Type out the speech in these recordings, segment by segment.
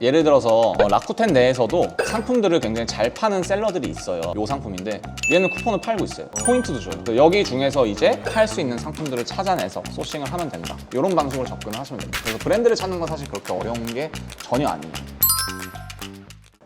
예를 들어서 라쿠텐 내에서도 상품들을 굉장히 잘 파는 셀러들이 있어요. 이 상품인데 얘는 쿠폰을 팔고 있어요. 포인트도 줘요. 여기 중에서 이제 팔 수 있는 상품들을 찾아내서 소싱을 하면 된다. 이런 방식으로 접근을 하시면 됩니다. 그래서 브랜드를 찾는 건 사실 그렇게 어려운 게 전혀 아니에요.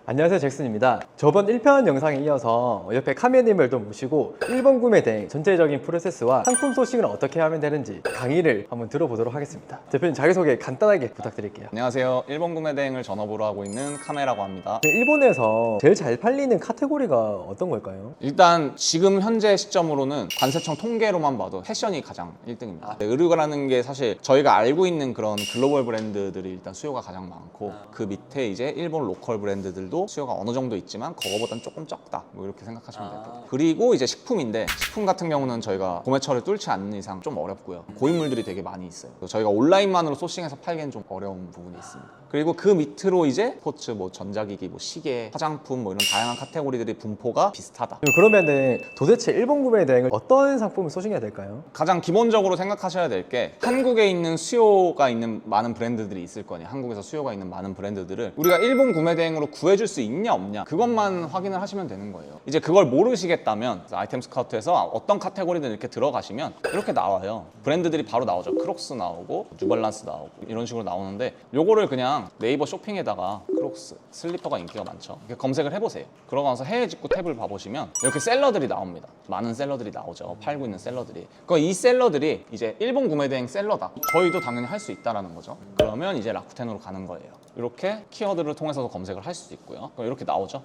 안녕하세요, 잭슨입니다. 저번 1편 영상에 이어서 옆에 카메님을 또 모시고 일본 구매 대행 전체적인 프로세스와 상품 소싱을 어떻게 하면 되는지 강의를 한번 들어보도록 하겠습니다. 대표님 자기소개 간단하게 부탁드릴게요. 안녕하세요. 일본 구매 대행을 전업으로 하고 있는 카메라고 합니다. 일본에서 제일 잘 팔리는 카테고리가 어떤 걸까요? 일단 지금 현재 시점으로는 관세청 통계로만 봐도 패션이 가장 1등입니다. 의류라는 게 사실 저희가 알고 있는 그런 글로벌 브랜드들이 일단 수요가 가장 많고 그 밑에 이제 일본 로컬 브랜드들도 수요가 어느 정도 있지만 그거보단 조금 적다, 뭐 이렇게 생각하시면 될 것 같아요. 그리고 이제 식품인데, 식품 같은 경우는 저희가 구매처를 뚫지 않는 이상 좀 어렵고요. 고인물들이 되게 많이 있어요. 저희가 온라인만으로 소싱해서 팔기엔 좀 어려운 부분이 있습니다. 그리고 그 밑으로 이제 스포츠, 뭐 전자기기, 뭐 시계, 화장품, 뭐 이런 다양한 카테고리들이 분포가 비슷하다. 그러면은 도대체 일본 구매 대행을 어떤 상품을 소싱해야 될까요? 가장 기본적으로 생각하셔야 될 게, 한국에 있는 수요가 있는 많은 브랜드들이 있을 거니, 한국에서 수요가 있는 많은 브랜드들을 우리가 일본 구매 대행으로 구해줄 수 있냐 없냐, 그것만 확인을 하시면 되는 거예요. 이제 그걸 모르시겠다면 아이템 스카우트에서 어떤 카테고리든 이렇게 들어가시면 이렇게 나와요. 브랜드들이 바로 나오죠. 크록스 나오고 뉴발란스 나오고 이런 식으로 나오는데, 요거를 그냥 네이버 쇼핑에다가 크록스, 슬리퍼가 인기가 많죠, 이렇게 검색을 해보세요. 그러고 나서 해외 직구 탭을 봐보시면 이렇게 셀러들이 나옵니다. 많은 셀러들이 나오죠. 팔고 있는 셀러들이. 이 셀러들이 이제 일본 구매 대행 셀러다, 저희도 당연히 할 수 있다라는 거죠. 그러면 이제 라쿠텐으로 가는 거예요. 이렇게 키워드를 통해서도 검색을 할 수 있고요. 이렇게 나오죠.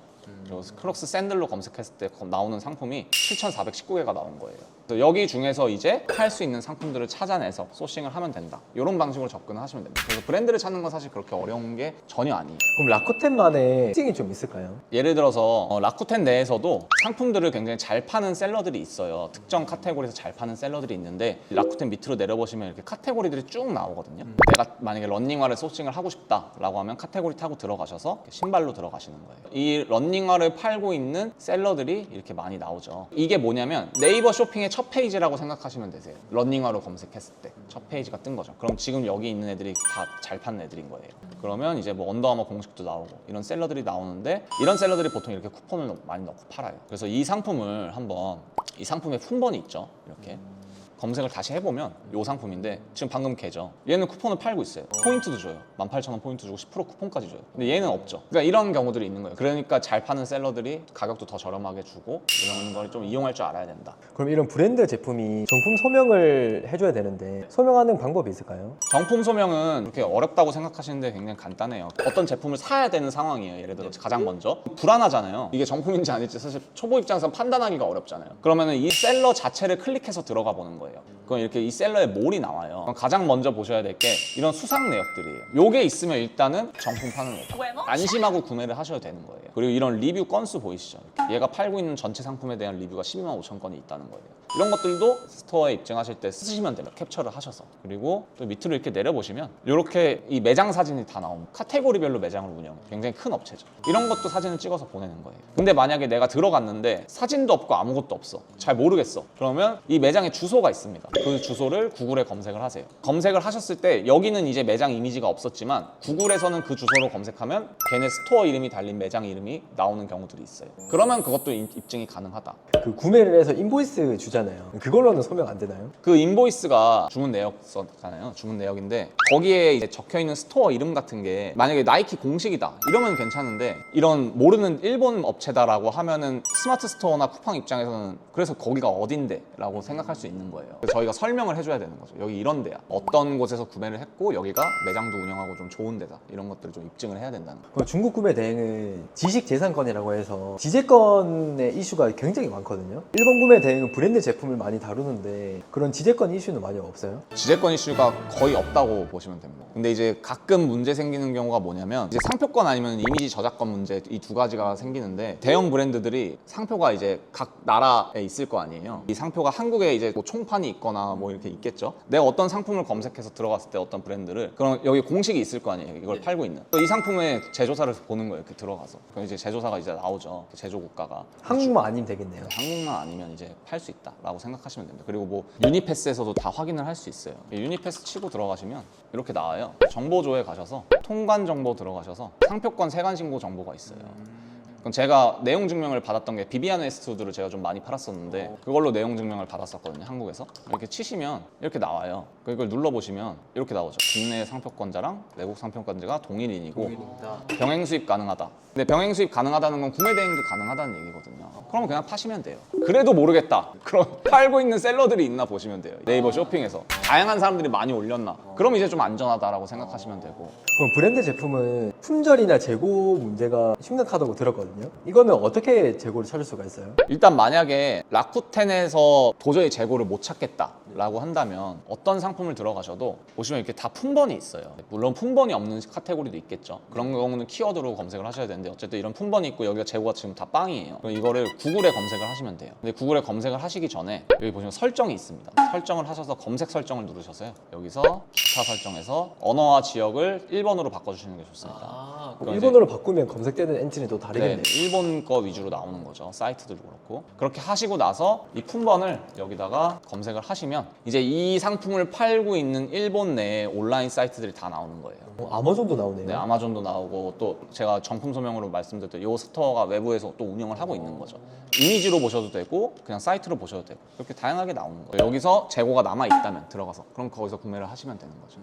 크록스 샌들로 검색했을 때 나오는 상품이 7,419개가 나온 거예요. 여기 중에서 이제 팔 수 있는 상품들을 찾아내서 소싱을 하면 된다. 이런 방식으로 접근을 하시면 됩니다. 그래서 브랜드를 찾는 건 사실 그렇게 어려운 게 전혀 아니에요. 그럼 라쿠텐만의 특징이 좀 있을까요? 예를 들어서 라쿠텐 내에서도 상품들을 굉장히 잘 파는 셀러들이 있어요. 특정 카테고리에서 잘 파는 셀러들이 있는데, 라쿠텐 밑으로 내려보시면 이렇게 카테고리들이 쭉 나오거든요. 내가 만약에 러닝화를 소싱을 하고 싶다라고 하면 카테고리 타고 들어가셔서 신발로 들어가시는 거예요. 이 러닝화를 팔고 있는 셀러들이 이렇게 많이 나오죠. 이게 뭐냐면 네이버 쇼핑의 첫 페이지라고 생각하시면 되세요. 러닝화로 검색했을 때 첫 페이지가 뜬 거죠. 그럼 지금 여기 있는 애들이 다 잘 파는 애들인 거예요. 그러면 이제 뭐 언더아머 공식도 나오고 이런 셀러들이 나오는데, 이런 셀러들이 보통 이렇게 쿠폰을 많이 넣고 팔아요. 그래서 이 상품을 한번, 이 상품에 품번이 있죠. 이렇게 검색을 다시 해보면 이 상품인데, 지금 방금 걔죠. 얘는 쿠폰을 팔고 있어요. 포인트도 줘요. 18,000원 포인트 주고 10% 쿠폰까지 줘요. 근데 얘는 없죠. 그러니까 이런 경우들이 있는 거예요. 그러니까 잘 파는 셀러들이 가격도 더 저렴하게 주고 이런 걸 좀 이용할 줄 알아야 된다. 그럼 이런 브랜드 제품이 정품 소명을 해줘야 되는데 소명하는 방법이 있을까요? 정품 소명은 그렇게 어렵다고 생각하시는데 굉장히 간단해요. 어떤 제품을 사야 되는 상황이에요. 예를 들어 가장 먼저 불안하잖아요. 이게 정품인지 아닐지 사실 초보 입장에서 판단하기가 어렵잖아요. 그러면은 이 셀러 자체를 클릭해서 들어가 보는 거예요. 그럼 이렇게 이 셀러의 몰이 나와요. 그럼 가장 먼저 보셔야 될 게 이런 수상 내역들이에요. 요게 있으면 일단은 정품 파는 거죠. 안심하고 구매를 하셔야 되는 거예요. 그리고 이런 리뷰 건수 보이시죠? 얘가 팔고 있는 전체 상품에 대한 리뷰가 12만 5천 건이 있다는 거예요. 이런 것들도 스토어에 입증하실 때 쓰시면 돼요. 캡처를 하셔서. 그리고 또 밑으로 이렇게 내려보시면 이렇게 이 매장 사진이 다 나옵니다. 카테고리별로 매장을 운영해요. 굉장히 큰 업체죠. 이런 것도 사진을 찍어서 보내는 거예요. 근데 만약에 내가 들어갔는데 사진도 없고 아무것도 없어, 잘 모르겠어, 그러면 이 매장에 주소가 있습니다. 그 주소를 구글에 검색을 하세요. 검색을 하셨을 때 여기는 이제 매장 이미지가 없었지만 구글에서는 그 주소로 검색하면 걔네 스토어 이름이 달린 매장 이름이 나오는 경우들이 있어요. 그러면 그것도 입증이 가능하다. 그 구매를 해서 인보이스 주잖아요. 그걸로는 소명 안 되나요? 그 인보이스가 주문 내역서잖아요. 주문 내역인데 거기에 이제 적혀 있는 스토어 이름 같은 게 만약에 나이키 공식이다 이러면 괜찮은데, 이런 모르는 일본 업체다라고 하면은 스마트 스토어나 쿠팡 입장에서는 그래서 거기가 어딘데 라고 생각할 수 있는 거예요. 그래서 저희가 설명을 해줘야 되는 거죠. 여기 이런 데야, 어떤 곳에서 구매를 했고 여기가 매장도 운영하고 좀 좋은 데다, 이런 것들을 좀 입증을 해야 된다는 거예요. 중국 구매 대행은 지식재산권이라고 해서 지재권의 이슈가 굉장히 많거든요. 일본 구매 대행은 브랜드 제품을 많이 다루는데 그런 지재권 이슈는 많이 없어요? 지재권 이슈가 거의 없다고 보시면 됩니다. 근데 이제 가끔 문제 생기는 경우가 뭐냐면, 이제 상표권 아니면 이미지 저작권 문제, 이 두 가지가 생기는데, 대형 브랜드들이 상표가 이제 각 나라에 있을 거 아니에요. 이 상표가 한국에 이제 뭐 총판이 있거나 있거나 뭐 이렇게 있겠죠. 내가 어떤 상품을 검색해서 들어갔을 때 어떤 브랜드를, 그럼 여기 공식이 있을 거 아니에요. 이걸 팔고 있는. 이 상품의 제조사를 보는 거예요. 이렇게 들어가서. 그럼 이제 제조사가 이제 나오죠. 제조 국가가. 한국만 아니면 되겠네요. 한국만 아니면 이제 팔 수 있다라고 생각하시면 됩니다. 그리고 뭐 유니패스에서도 다 확인을 할 수 있어요. 유니패스 치고 들어가시면 이렇게 나와요. 정보조에 가셔서 통관 정보 들어가셔서 상표권 세관 신고 정보가 있어요. 그럼 제가 내용 증명을 받았던 게 비비안 웨스트우드를 제가 좀 많이 팔았었는데 그걸로 내용 증명을 받았었거든요. 한국에서. 이렇게 치시면 이렇게 나와요. 이걸 눌러보시면 이렇게 나오죠. 국내 상표권자랑 외국 상표권자가 동일인이고 병행 수입 가능하다. 근데 병행 수입 가능하다는 건 구매 대행도 가능하다는 얘기거든요. 그러면 그냥 파시면 돼요. 그래도 모르겠다. 그럼 팔고 있는 셀러들이 있나 보시면 돼요. 네이버 쇼핑에서 다양한 사람들이 많이 올렸나. 그럼 이제 좀 안전하다라고 생각하시면 되고. 그럼 브랜드 제품은 품절이나 재고 문제가 심각하다고 들었거든요. 이거는 어떻게 재고를 찾을 수가 있어요? 일단 만약에 라쿠텐에서 도저히 재고를 못 찾겠다라고 한다면 어떤 상품을 들어가셔도 보시면 이렇게 다 품번이 있어요. 물론 품번이 없는 카테고리도 있겠죠. 그런 경우는 키워드로 검색을 하셔야 되는데 어쨌든 이런 품번이 있고 여기가 재고가 지금 다 빵이에요. 그럼 이거를 구글에 검색을 하시면 돼요. 근데 구글에 검색을 하시기 전에 여기 보시면 설정이 있습니다. 설정을 하셔서 검색 설정을 누르셔서요. 여기서 기타 설정에서 언어와 지역을 1번으로 바꿔주시는 게 좋습니다. 그럼 일본어로 바꾸면 검색되는 엔진이 또 네, 다르겠네요. 일본 거 위주로 나오는 거죠. 사이트도 그렇고. 그렇게 하시고 나서 이 품번을 여기다가 검색을 하시면 이제 이 상품을 팔고 있는 일본 내에 온라인 사이트들이 다 나오는 거예요. 아마존도 나오네요. 네, 아마존도 나오고 또 제가 정품 소명으로 말씀드렸던 이 스토어가 외부에서 또 운영을 하고 있는 거죠. 이미지로 보셔도 되고 그냥 사이트로 보셔도 되고 그렇게 다양하게 나오는 거예요. 여기서 재고가 남아 있다면 들어가서 그럼 거기서 구매를 하시면 되는 거죠.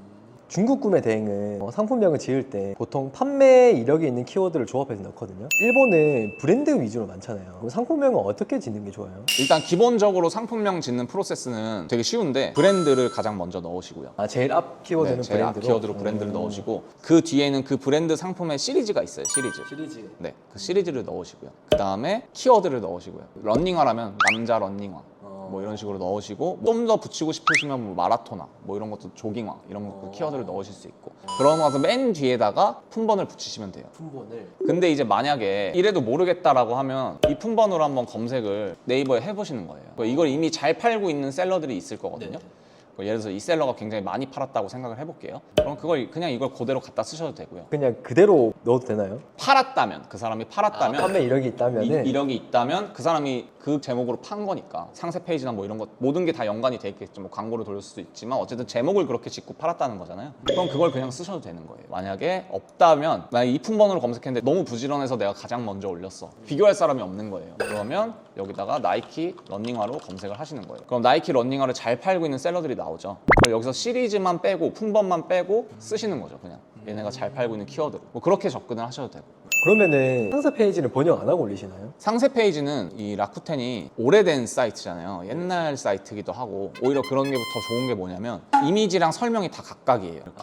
중국 구매 대행은 상품명을 지을 때 보통 판매 이력이 있는 키워드를 조합해서 넣거든요. 일본은 브랜드 위주로 많잖아요. 그럼 상품명은 어떻게 짓는 게 좋아요? 일단 기본적으로 상품명 짓는 프로세스는 되게 쉬운데 브랜드를 가장 먼저 넣으시고요. 제일 앞 키워드는 제일 앞 브랜드로? 키워드로 브랜드를 넣으시고 그 뒤에는 그 브랜드 상품의 시리즈가 있어요. 시리즈. 네, 그 시리즈를 넣으시고요. 그 다음에 키워드를 넣으시고요. 런닝화라면 남자 런닝화. 뭐 이런 식으로 넣으시고 좀 더 붙이고 싶으시면 뭐 마라토나 뭐 이런 것도 조깅화 이런 거 키워드를 넣으실 수 있고 그러고 나서 맨 뒤에다가 품번을 붙이시면 돼요. 품번을. 근데 이제 만약에 이래도 모르겠다라고 하면 이 품번으로 한번 검색을 네이버에 해보시는 거예요. 이걸 이미 잘 팔고 있는 셀러들이 있을 거거든요. 예를 들어서 이 셀러가 굉장히 많이 팔았다고 생각을 해볼게요. 그럼 그걸 그냥 이걸 그대로 갖다 쓰셔도 되고요. 그냥 그대로 넣어도 되나요? 팔았다면 그 사람이 팔았다면 판매 이력이 있다면 이력이 있다면 그 사람이 그 제목으로 판 거니까 상세 페이지나 뭐 이런 것 모든 게 다 연관이 돼 있겠죠. 뭐 광고를 돌릴 수도 있지만 어쨌든 제목을 그렇게 짓고 팔았다는 거잖아요. 그럼 그걸 그냥 쓰셔도 되는 거예요. 만약에 없다면 만약에 이 품번으로 검색했는데 너무 부지런해서 내가 가장 먼저 올렸어. 비교할 사람이 없는 거예요. 그러면 여기다가 나이키 런닝화로 검색을 하시는 거예요. 그럼 나이키 런닝화를 잘 팔고 있는 셀러들이 나오죠. 그럼 여기서 시리즈만 빼고 품번만 빼고 쓰시는 거죠. 그냥 얘네가 잘 팔고 있는 키워드로 뭐 그렇게 접근을 하셔도 되고. 그러면은 상세 페이지는 번역 안 하고 올리시나요? 상세 페이지는 이 라쿠텐이 오래된 사이트잖아요. 옛날 사이트기도 하고 오히려 그런 게 더 좋은 게 뭐냐면 이미지랑 설명이 다 각각이에요. 이렇게.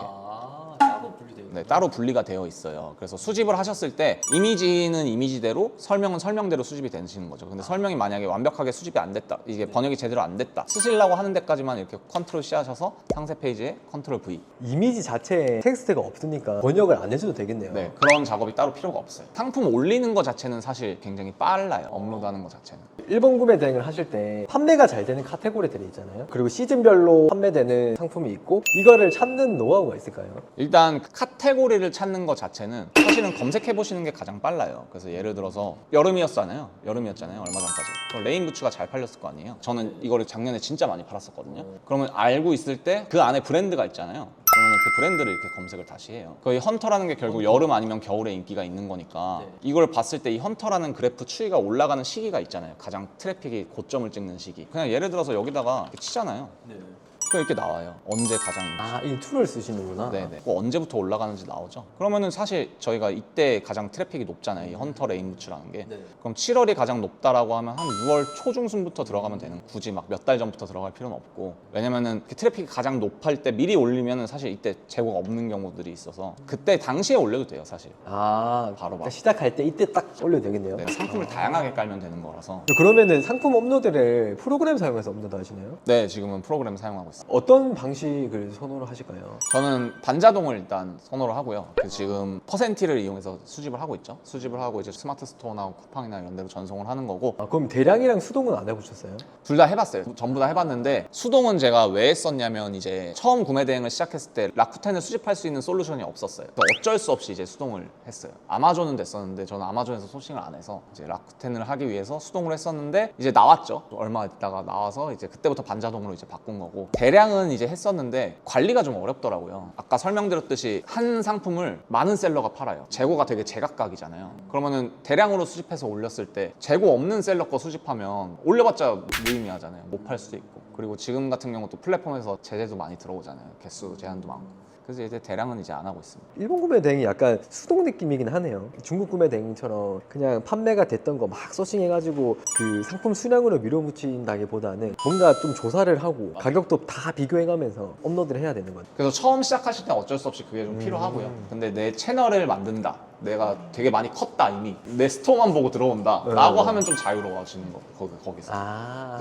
따로 분리되어 네, 따로 분리가 되어 있어요. 그래서 수집을 하셨을 때 이미지는 이미지대로 설명은 설명대로 수집이 되시는 거죠. 근데 설명이 만약에 완벽하게 수집이 안 됐다, 이게 번역이 제대로 안 됐다, 쓰시려고 하는 데까지만 이렇게 컨트롤 C 하셔서 상세 페이지에 컨트롤 V. 이미지 자체에 텍스트가 없으니까 번역을 안 해줘도 되겠네요. 네, 그런 작업이 따로 필요가 없어요. 상품 올리는 거 자체는 사실 굉장히 빨라요. 업로드하는 거 자체는. 일본 구매 대행을 하실 때 판매가 잘 되는 카테고리들이 있잖아요. 그리고 시즌별로 판매되는 상품이 있고 이거를 찾는 노하우가 있을까요? 일단 카테고리를 찾는 것 자체는 사실은 검색해 보시는 게 가장 빨라요. 그래서 예를 들어서 여름이었잖아요. 얼마 전까지. 그럼 레인 부츠가 잘 팔렸을 거 아니에요. 저는 이거를 작년에 진짜 많이 팔았었거든요. 그러면 알고 있을 때 그 안에 브랜드가 있잖아요. 그러면 그 브랜드를 이렇게 검색을 다시 해요. 거의 헌터라는 게 결국 여름 아니면 겨울에 인기가 있는 거니까 이걸 봤을 때 이 헌터라는 그래프 추이가 올라가는 시기가 있잖아요. 가장 트래픽이 고점을 찍는 시기. 그냥 예를 들어서 여기다가 이렇게 치잖아요. 그럼 이렇게 나와요. 언제 가장 이 툴을 쓰시는구나. 네네. 뭐 언제부터 올라가는지 나오죠. 그러면은 사실 저희가 이때 가장 트래픽이 높잖아요. 이 헌터 레인부츠라는 게. 그럼 7월이 가장 높다라고 하면 한 6월 초중순부터 들어가면 되는. 굳이 막 몇 달 전부터 들어갈 필요는 없고. 왜냐면은 그 트래픽이 가장 높을 때 미리 올리면은 사실 이때 재고가 없는 경우들이 있어서 그때 당시에 올려도 돼요, 사실. 바로 그러니까 시작할 때 이때 딱 올려도 되겠네요. 네, 상품을 다양하게 깔면 되는 거라서. 그러면은 상품 업로드를 프로그램 사용해서 업로드 하시나요? 네, 지금은 프로그램 사용하고 있습니다. 어떤 방식을 선호를 하실까요? 저는 반자동을 일단 선호를 하고요. 지금 퍼센티를 이용해서 수집을 하고 있죠. 수집을 하고 이제 스마트 스토어나 쿠팡이나 이런 데로 전송을 하는 거고, 그럼 대량이랑 수동은 안 해보셨어요? 둘 다 해봤어요. 전부 다 해봤는데 수동은 제가 왜 했었냐면 이제 처음 구매 대행을 시작했을 때 라쿠텐을 수집할 수 있는 솔루션이 없었어요. 그래서 어쩔 수 없이 이제 수동을 했어요. 아마존은 됐었는데 저는 아마존에서 소싱을 안 해서 이제 라쿠텐을 하기 위해서 수동을 했었는데 이제 나왔죠. 얼마 있다가 나와서 이제 그때부터 반자동으로 이제 바꾼 거고, 대량은 이제 했었는데 관리가 좀 어렵더라고요. 아까 설명드렸듯이 한 상품을 많은 셀러가 팔아요. 재고가 되게 제각각이잖아요. 그러면은 대량으로 수집해서 올렸을 때 재고 없는 셀러 거 수집하면 올려봤자 무의미하잖아요. 못 팔 수도 있고. 그리고 지금 같은 경우 또 플랫폼에서 제재도 많이 들어오잖아요. 개수 제한도 많고. 그래서 이제 대량은 이제 안 하고 있습니다. 일본 구매 대행이 약간 수동 느낌이긴 하네요. 중국 구매 대행처럼 그냥 판매가 됐던 거 막 소싱해가지고 그 상품 수량으로 밀어붙인다기보다는 뭔가 좀 조사를 하고 가격도 다 비교해가면서 업로드를 해야 되는 거죠. 그래서 처음 시작하실 때 어쩔 수 없이 그게 좀 필요하고요. 근데 내 채널을 만든다, 내가 되게 많이 컸다, 이미 내 스토어만 보고 들어온다 라고 하면 좀 자유로워지는 거 거기서.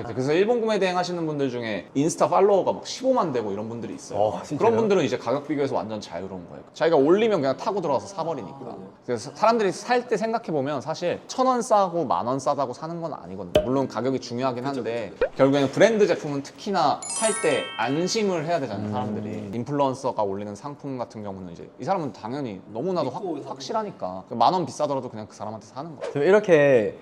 그래서 일본 구매 대행 하시는 분들 중에 인스타 팔로워가 막 15만 되고 이런 분들이 있어요. 진짜요? 그런 분들은 이제 가격 비교해서 완전 자유로운 거예요. 자기가 올리면 그냥 타고 들어가서 사버리니까. 그래서 사람들이 살 때 생각해보면 사실 1,000원 싸고 10,000원 싸다고 사는 건 아니거든요. 물론 가격이 중요하긴 한데 결국에는 브랜드 제품은 특히나 살 때 안심을 해야 되잖아요. 사람들이. 인플루언서가 올리는 상품 같은 경우는 이제 이 사람은 당연히 너무나도 확실하니까 10,000원 비싸더라도 그냥 그 사람한테 사는 거예요. 좀 이렇게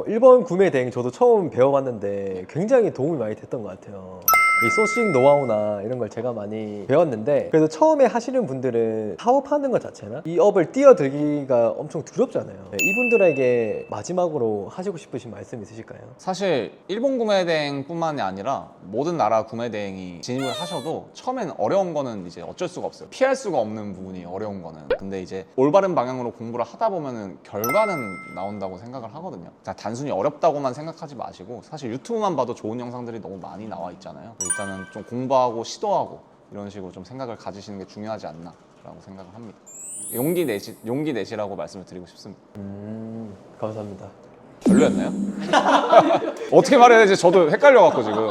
일본 구매 대행 저도 처음 배워봤는데 굉장히 도움이 많이 됐던 것 같아요. 이 소싱 노하우나 이런 걸 제가 많이 배웠는데, 그래도 처음에 하시는 분들은 사업하는 것 자체나 이 업을 뛰어들기가 엄청 두렵잖아요. 이분들에게 마지막으로 하시고 싶으신 말씀 있으실까요? 사실 일본 구매 대행뿐만이 아니라 모든 나라 구매 대행이 진입을 하셔도 처음엔 어려운 거는 이제 어쩔 수가 없어요. 피할 수가 없는 부분이 어려운 거는. 근데 이제 올바른 방향으로 공부를 하다 보면은 결과는 나온다고 생각을 하거든요. 단순히 어렵다고만 생각하지 마시고, 사실 유튜브만 봐도 좋은 영상들이 너무 많이 나와 있잖아요. 일단은 좀 공부하고 시도하고 이런 식으로 좀 생각을 가지시는 게 중요하지 않나라고 생각을 합니다. 용기 내시라고 말씀을 드리고 싶습니다. 감사합니다. 별로였나요? 어떻게 말해야 되지? 저도 헷갈려갖고 지금.